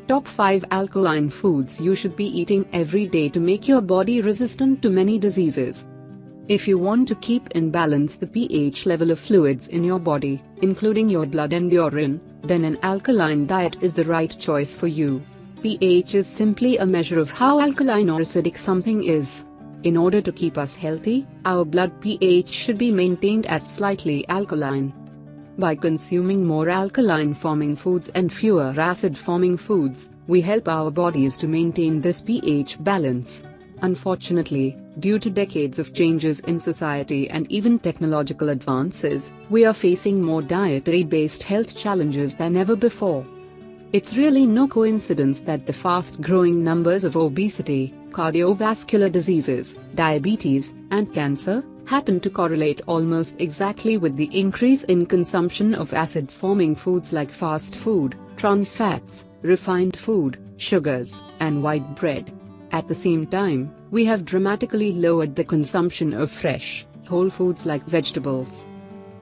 Top 5 alkaline foods you should be eating every day to make your body resistant to many diseases. If you want to keep in balance the pH level of fluids in your body, including your blood and urine, then an alkaline diet is the right choice for you. pH is simply a measure of how alkaline or acidic something is. In order to keep us healthy, our blood pH should be maintained at slightly alkaline. By consuming more alkaline-forming foods and fewer acid-forming foods, we help our bodies to maintain this pH balance. Unfortunately, due to decades of changes in society and even technological advances, we are facing more dietary-based health challenges than ever before. It's really no coincidence that the fast-growing numbers of obesity, cardiovascular diseases, diabetes, and cancer happen to correlate almost exactly with the increase in consumption of acid-forming foods like fast food, trans fats, refined food, sugars, and white bread. At the same time, we have dramatically lowered the consumption of fresh, whole foods like vegetables.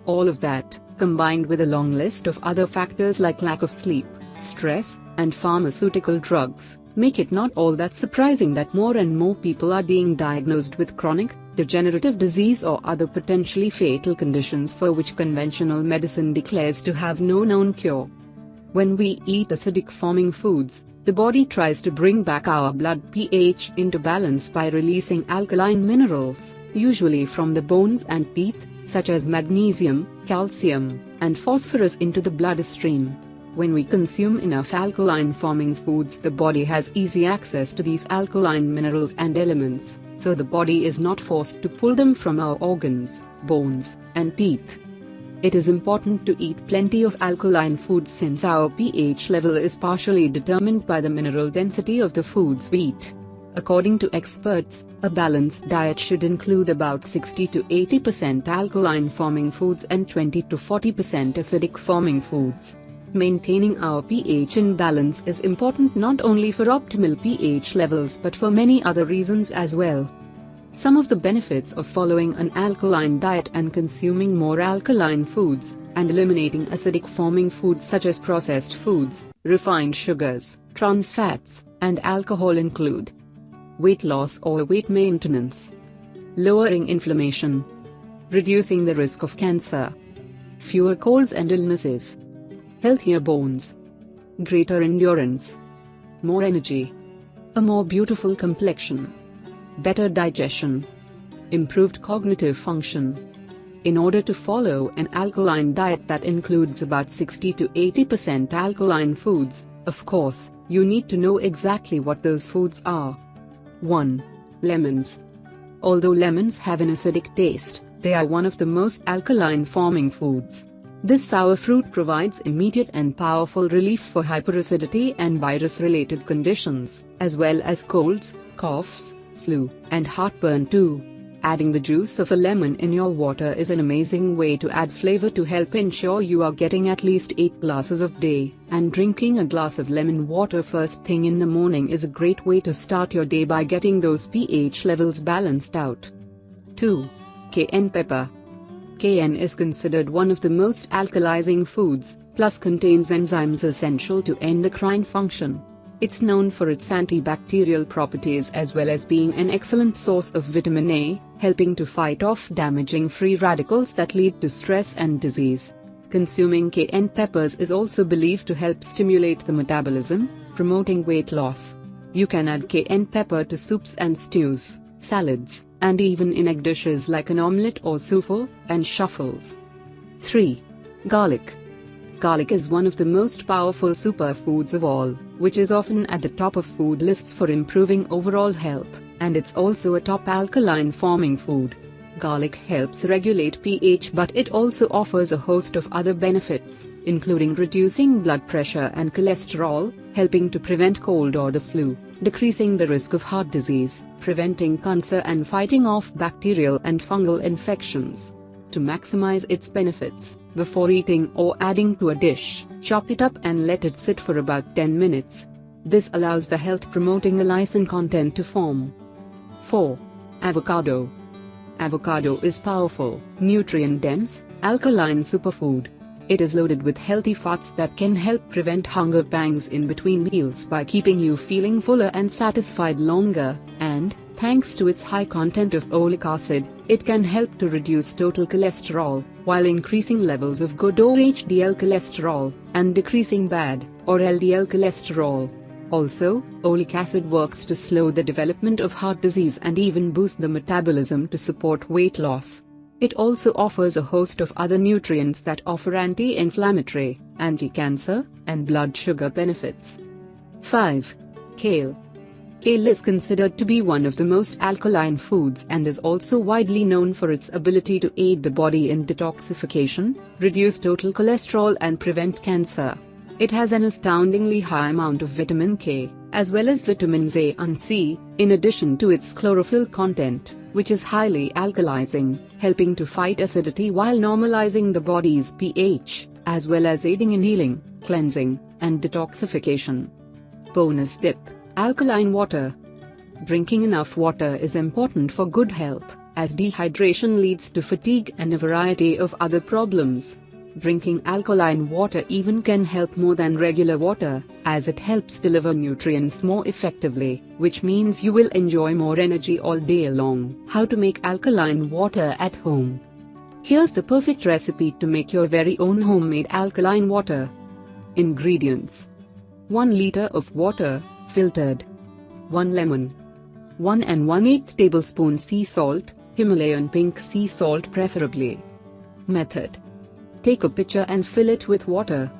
All of that, combined with a long list of other factors like lack of sleep, stress, and pharmaceutical drugs, make it not all that surprising that more and more people are being diagnosed with chronic, degenerative disease or other potentially fatal conditions for which conventional medicine declares to have no known cure. When we eat acidic-forming foods, the body tries to bring back our blood pH into balance by releasing alkaline minerals, usually from the bones and teeth, such as magnesium, calcium, and phosphorus into the bloodstream. When we consume enough alkaline-forming foods, the body has easy access to these alkaline minerals and elements, so the body is not forced to pull them from our organs, bones, and teeth. It is important to eat plenty of alkaline foods since our pH level is partially determined by the mineral density of the foods we eat. According to experts, a balanced diet should include about 60 to 80% alkaline-forming foods and 20 to 40% acidic-forming foods. Maintaining our pH in balance is important not only for optimal pH levels but for many other reasons as well. Some of the benefits of following an alkaline diet and consuming more alkaline foods, and eliminating acidic-forming foods such as processed foods, refined sugars, trans fats, and alcohol include: weight loss or weight maintenance, lowering inflammation, reducing the risk of cancer, fewer colds and illnesses, healthier bones, greater endurance, more energy, a more beautiful complexion, better digestion, improved cognitive function. In order to follow an alkaline diet that includes about 60 to 80% alkaline foods, of course, you need to know exactly what those foods are. 1. Lemons. Although lemons have an acidic taste, they are one of the most alkaline-forming foods. This sour fruit provides immediate and powerful relief for hyperacidity and virus-related conditions, as well as colds, coughs, flu, and heartburn too. Adding the juice of a lemon in your water is an amazing way to add flavor to help ensure you are getting at least 8 glasses a day, and drinking a glass of lemon water first thing in the morning is a great way to start your day by getting those pH levels balanced out. 2. Cayenne pepper. Cayenne is considered one of the most alkalizing foods, plus contains enzymes essential to endocrine function. It's known for its antibacterial properties as well as being an excellent source of vitamin A, helping to fight off damaging free radicals that lead to stress and disease. Consuming cayenne peppers is also believed to help stimulate the metabolism, promoting weight loss. You can add cayenne pepper to soups and stews, salads, and even in egg dishes like an omelette or souffle, and shuffles. 3. Garlic. Garlic is one of the most powerful superfoods of all, which is often at the top of food lists for improving overall health, and it's also a top alkaline-forming food. Garlic helps regulate pH, but it also offers a host of other benefits, including reducing blood pressure and cholesterol, helping to prevent cold or the flu, decreasing the risk of heart disease, preventing cancer and fighting off bacterial and fungal infections. To maximize its benefits, before eating or adding to a dish, chop it up and let it sit for about 10 minutes. This allows the health-promoting allicin content to form. 4. Avocado. Avocado is powerful, nutrient-dense, alkaline superfood. It is loaded with healthy fats that can help prevent hunger pangs in between meals by keeping you feeling fuller and satisfied longer, and, thanks to its high content of oleic acid, it can help to reduce total cholesterol, while increasing levels of good or HDL cholesterol, and decreasing bad, or LDL cholesterol. Also, oleic acid works to slow the development of heart disease and even boost the metabolism to support weight loss. It also offers a host of other nutrients that offer anti-inflammatory, anti-cancer, and blood sugar benefits. 5. Kale. Kale is considered to be one of the most alkaline foods and is also widely known for its ability to aid the body in detoxification, reduce total cholesterol and prevent cancer. It has an astoundingly high amount of vitamin K, as well as vitamins A and C, in addition to its chlorophyll content, which is highly alkalizing, helping to fight acidity while normalizing the body's pH, as well as aiding in healing, cleansing, and detoxification. Bonus tip: alkaline water. Drinking enough water is important for good health, as dehydration leads to fatigue and a variety of other problems. Drinking alkaline water even can help more than regular water, as it helps deliver nutrients more effectively, which means you will enjoy more energy all day long. How to make alkaline water at home? Here's the perfect recipe to make your very own homemade alkaline water. Ingredients: 1 liter of water, filtered. 1 lemon. 1 1/8 tablespoon sea salt, Himalayan pink sea salt preferably. Method: take a pitcher and fill it with water.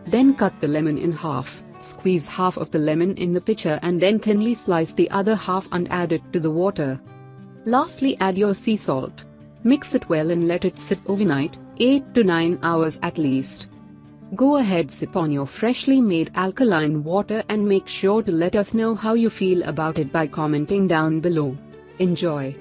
Then cut the lemon in half, squeeze half of the lemon in the pitcher and then thinly slice the other half and add it to the water. Lastly, add your sea salt. Mix it well and let it sit overnight, 8 to 9 hours at least. Go ahead, sip on your freshly made alkaline water and make sure to let us know how you feel about it by commenting down below. Enjoy!